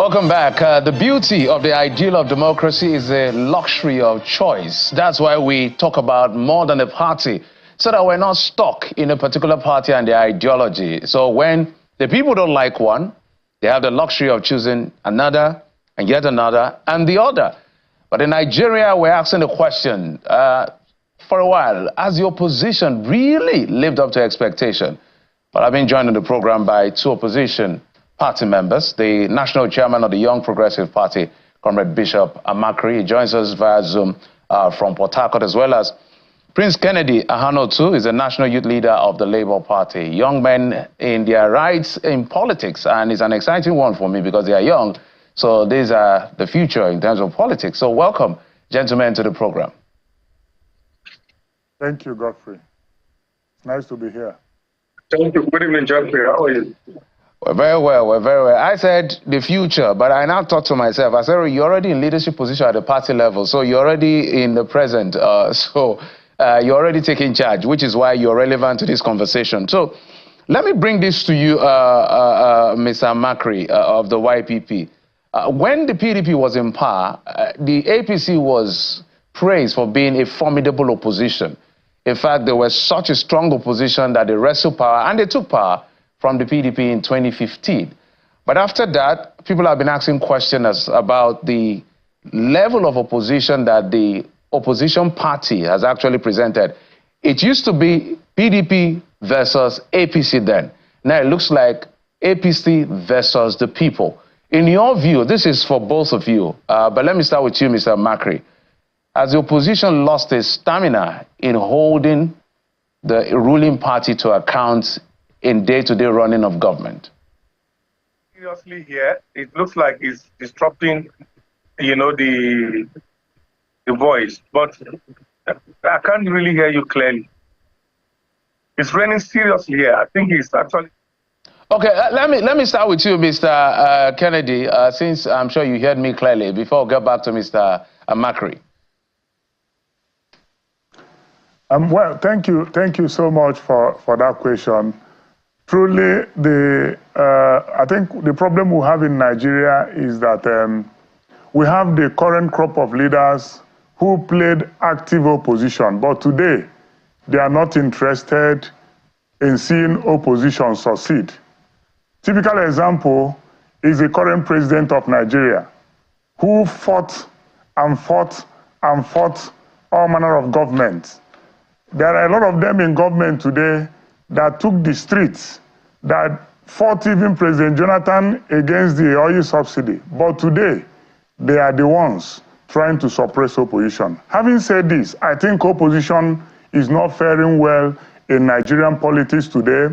Welcome back. The beauty of the ideal of democracy is the luxury of choice. That's why we talk about more than a party, so that we're not stuck in a particular party and their ideology. So when the people don't like one, they have the luxury of choosing another and yet another and the other. But in Nigeria, we're asking the question, for a while, has the opposition really lived up to expectation? Well, I've been joined in the program by two opposition party members, the national chairman of the Young Progressive Party, Comrade Bishop Amakri. He joins us via Zoom from Port Harcourt, as well as Prince Kennedy Ahanotu is the national youth leader of the Labour Party. Young men in their rights in politics, and it's an exciting one for me because they are young. So these are the future in terms of politics. So welcome, gentlemen, to the program. Thank you, Godfrey. It's nice to be here. Thank you. Good evening, Godfrey. How are you? We're very well, we're very well. I said the future, but I now thought to myself, I said, you're already in leadership position at the party level, so you're already in the present, you're already taking charge, which is why you're relevant to this conversation. So let me bring this to you, Mr. Makri of the YPP. When the PDP was in power, the APC was praised for being a formidable opposition. In fact, they were such a strong opposition that they wrestled power, and they took power from the PDP in 2015. But after that, people have been asking questions about the level of opposition that the opposition party has actually presented. It used to be PDP versus APC then. Now it looks like APC versus the people. In your view, this is for both of you, but let me start with you, Mr. Makri. Has the opposition lost its stamina in holding the ruling party to account in day-to-day running of government? Seriously here, it looks like it's disrupting, the voice, but I can't really hear you clearly. It's raining seriously here. I think it's actually... Okay, let me start with you, Mr. Kennedy, since I'm sure you heard me clearly, before I get back to Mr. Makri. Well, thank you so much for that question. Truly, I think the problem we have in Nigeria is that we have the current crop of leaders who played active opposition, but today they are not interested in seeing opposition succeed. Typical example is the current president of Nigeria, who fought and fought and fought all manner of governments. There are a lot of them in government today that took the streets, that fought even President Jonathan against the oil subsidy. But today, they are the ones trying to suppress opposition. Having said this, I think opposition is not faring well in Nigerian politics today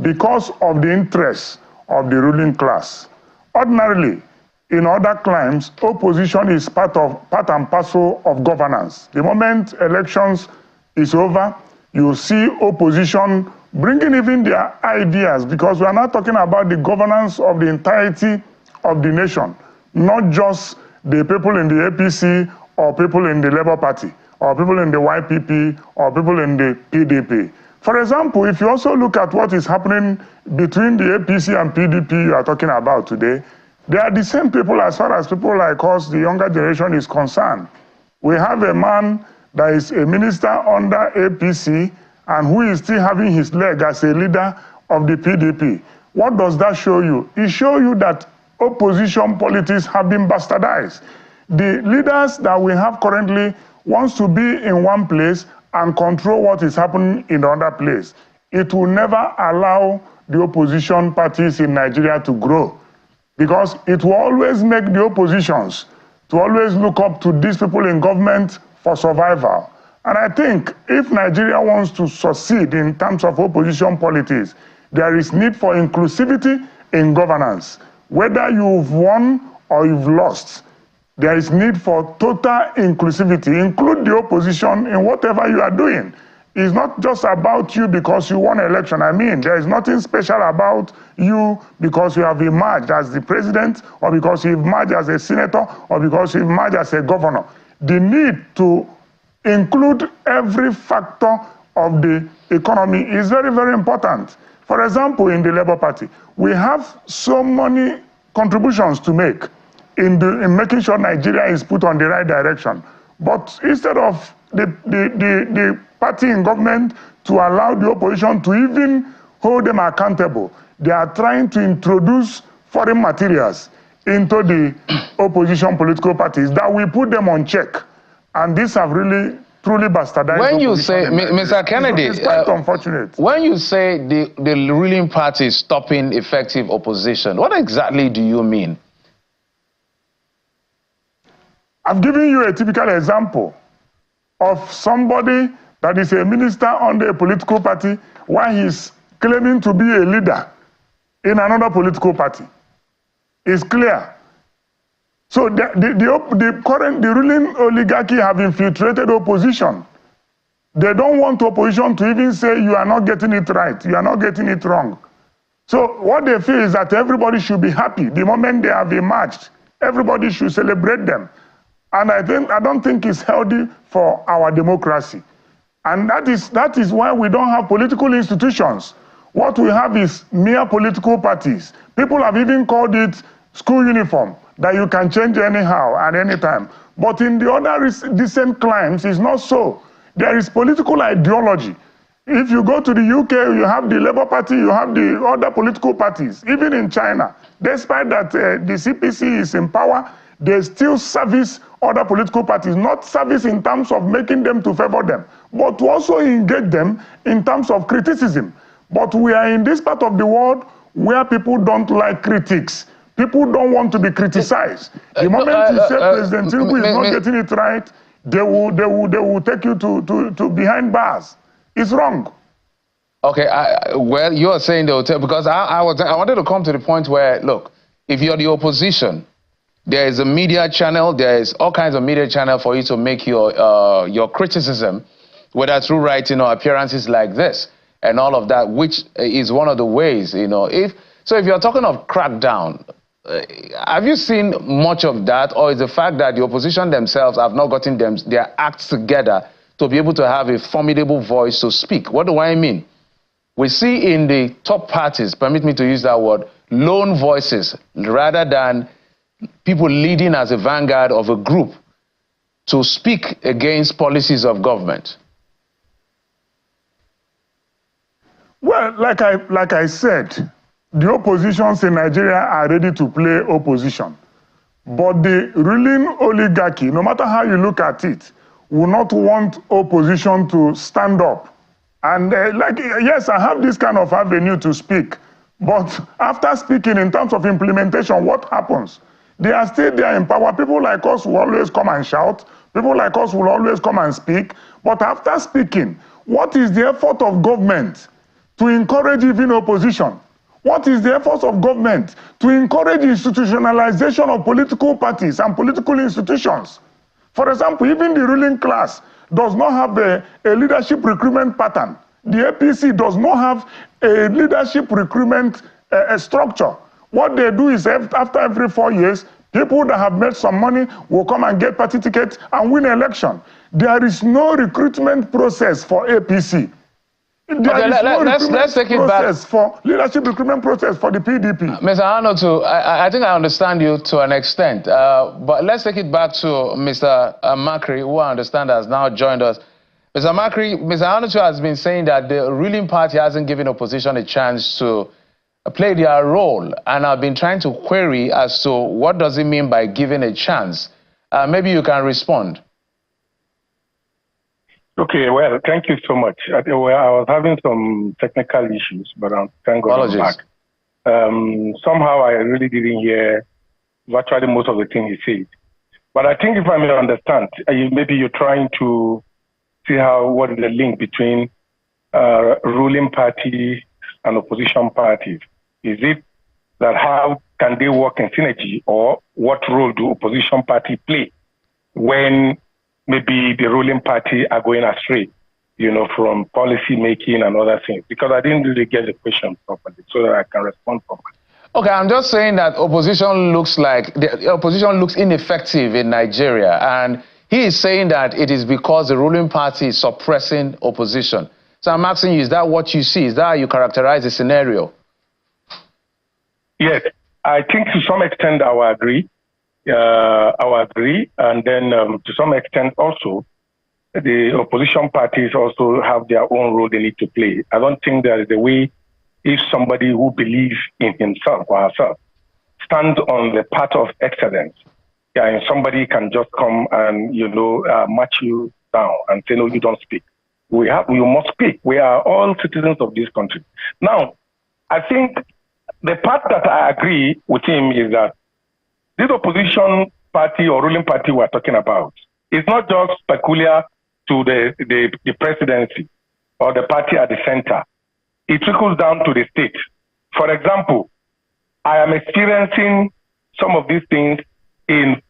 because of the interests of the ruling class. Ordinarily, in other climes, opposition is part and parcel of governance. The moment elections is over, you see opposition bringing even their ideas, because we are not talking about the governance of the entirety of the nation, not just the people in the APC or people in the Labour Party or people in the YPP or people in the PDP. For example, if you also look at what is happening between the APC and PDP you are talking about today, they are the same people as far as people like us, the younger generation, is concerned. We have a man that is a minister under APC and who is still having his leg as a leader of the PDP. What does that show you? It shows you that opposition politics have been bastardized. The leaders that we have currently wants to be in one place and control what is happening in the other place. It will never allow the opposition parties in Nigeria to grow, because it will always make the oppositions to always look up to these people in government for survival. And I think if Nigeria wants to succeed in terms of opposition politics, there is need for inclusivity in governance. Whether you've won or you've lost, there is need for total inclusivity. Include the opposition in whatever you are doing. It's not just about you because you won an election. I mean, there is nothing special about you because you have emerged as the president, or because you emerged as a senator, or because you emerged as a governor. The need to include every factor of the economy is very, very important. For example, in the Labour Party, we have so many contributions to make in making sure Nigeria is put on the right direction. But instead of the party in government to allow the opposition to even hold them accountable, they are trying to introduce foreign materials into the opposition political parties that will put them on check. And these have really truly bastardized. When you say, Mr. Kennedy, it's quite unfortunate. When you say the ruling party is stopping effective opposition, what exactly do you mean? I've given you a typical example of somebody that is a minister under a political party while he's claiming to be a leader in another political party. It's clear. So the ruling oligarchy have infiltrated opposition. They don't want opposition to even say you are not getting it right, you are not getting it wrong. So what they feel is that everybody should be happy. The moment they have emerged, everybody should celebrate them. And I don't think it's healthy for our democracy. And that is why we don't have political institutions. What we have is mere political parties. People have even called it school uniform, that you can change anyhow at any time. But in the other recent climes, it's not so. There is political ideology. If you go to the UK, you have the Labour Party, you have the other political parties. Even in China, despite that the CPC is in power, they still service other political parties, not service in terms of making them to favor them, but to also engage them in terms of criticism. But we are in this part of the world where people don't like critics. People don't want to be criticized. The moment you say President Tinubu is not getting it right, they will take you to behind bars. It's wrong. Okay, well, you are saying they'll take, because I wanted to come to the point where, look, if you're the opposition, there is a media channel, there is all kinds of media channel for you to make your criticism, whether through writing or appearances like this and all of that, which is one of the ways, you know. If you're talking of crackdown, have you seen much of that, or is the fact that the opposition themselves have not gotten their acts together to be able to have a formidable voice to speak? What do I mean? We see in the top parties, permit me to use that word, lone voices rather than people leading as a vanguard of a group to speak against policies of government. Well, like I said, the oppositions in Nigeria are ready to play opposition. But the ruling oligarchy, no matter how you look at it, will not want opposition to stand up. And yes, I have this kind of avenue to speak. But after speaking in terms of implementation, what happens? They are still there in power. People like us will always come and shout. People like us will always come and speak. But after speaking, what is the effort of government to encourage even opposition? What is the effort of government to encourage institutionalization of political parties and political institutions? For example, even the ruling class does not have a leadership recruitment pattern. The APC does not have a leadership recruitment structure. What they do is after every 4 years, people that have made some money will come and get party tickets and win an election. There is no recruitment process for APC. Let's take it back. For leadership recruitment process for the PDP. Mr. Arnold, I think I understand you to an extent, but let's take it back to Mr. Makri, who I understand has now joined us. Mr. Makri, Mr. Arnold has been saying that the ruling party hasn't given opposition a chance to play their role, and I've been trying to query as to what does it mean by giving a chance. Maybe you can respond. Okay, well, thank you so much. I was having some technical issues, but thank God I'm back. Somehow I really didn't hear virtually most of the things he said. But I think if I may understand, maybe you're trying to see what is the link between ruling party and opposition parties. Is it that how can they work in synergy, or what role do opposition party play when maybe the ruling party are going astray, you know, from policy making and other things? Because I didn't really get the question properly, so that I can respond properly. Okay, I'm just saying that opposition looks ineffective in Nigeria, and he is saying that it is because the ruling party is suppressing opposition. So I'm asking you, is that what you see? Is that how you characterize the scenario? Yes, I think to some extent I will agree. And then to some extent also, the opposition parties also have their own role they need to play. I don't think there is a way if somebody who believes in himself or herself stands on the path of excellence, and somebody can just come and, match you down and say, no, you don't speak. You must speak. We are all citizens of this country. Now, I think the part that I agree with him is that this opposition party or ruling party we're talking about is not just peculiar to the presidency or the party at the center. It trickles down to the state. For example, I am experiencing some of these things in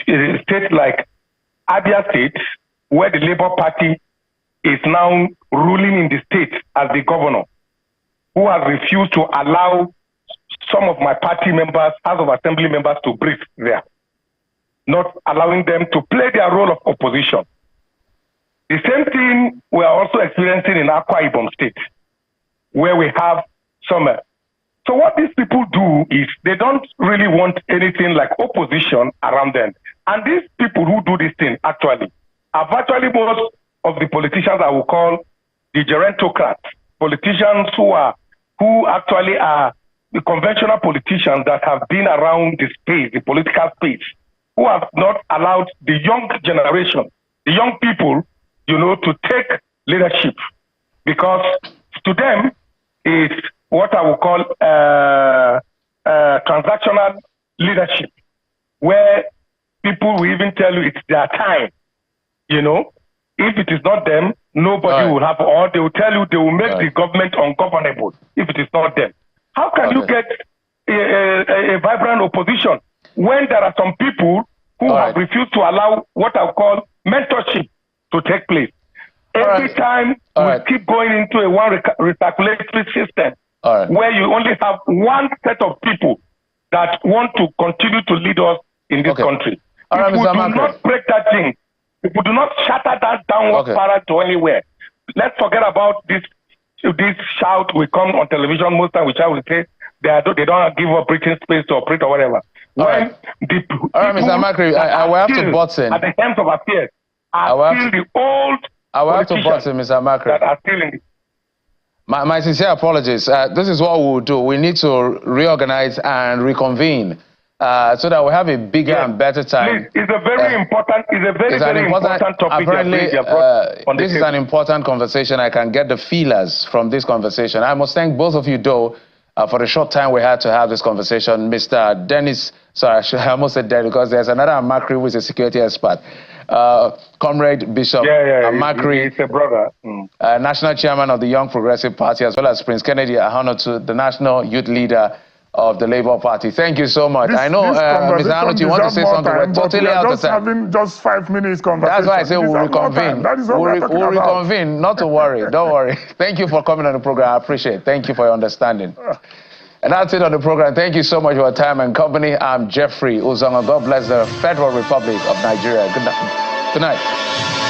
states like Abia State, where the Labour Party is now ruling in the state as the governor, who has refused to allow some of my party members, House of Assembly members, to breathe there, not allowing them to play their role of opposition. The same thing we are also experiencing in Akwa Ibom State, where we have some. So what these people do is they don't really want anything like opposition around them. And these people who do this thing actually are virtually most of the politicians I will call the gerontocrats, politicians who actually are the conventional politicians that have been around the space, the political space, who have not allowed the young generation, the young people, to take leadership. Because to them, it's what I would call transactional leadership, where people will even tell you it's their time. If it is not them, nobody will have, or they will tell you they will make the government ungovernable if it is not them. How can you get a vibrant opposition when there are some people who have refused to allow what I call mentorship to take place? Every time we keep going into a one recirculatory system where you only have one set of people that want to continue to lead us in this country. If we do not break that thing, if we do not shatter that downward spiral to anywhere, let's forget about this shout we come on television most time, which I will say they don't give up breathing space to operate or whatever. When the people Mr. Makri, I will have to button. At the hands of affairs are still the old I will have to button, Mr. Makri. That are still in the My sincere apologies. This is what we'll do. We need to reorganize and reconvene so that we have a bigger and better time. Please, it's a very important. It's a very important topic. Apparently, this is an important conversation. I can get the feelers from this conversation. I must thank both of you, though, for the short time we had to have this conversation. Mr. Dennis, sorry, I almost said Dennis because there's another Makri who is a security expert. Comrade Bishop Makri, he's a brother. National Chairman of the Young Progressive Party, as well as Prince Kennedy Ahanotu, the National Youth Leader of the Labour Party. Thank you so much. I know, Mr. Ahanotu, you want to say something. We're totally out of time. Having just 5 minutes conversation. That's why I say we'll reconvene. That is what we'll reconvene. Not to worry. Don't worry. Thank you for coming on the program. I appreciate it. Thank you for your understanding. And that's it on the program. Thank you so much for your time and company. I'm Jeffrey Uzonga. God bless the Federal Republic of Nigeria. Good night. Good night.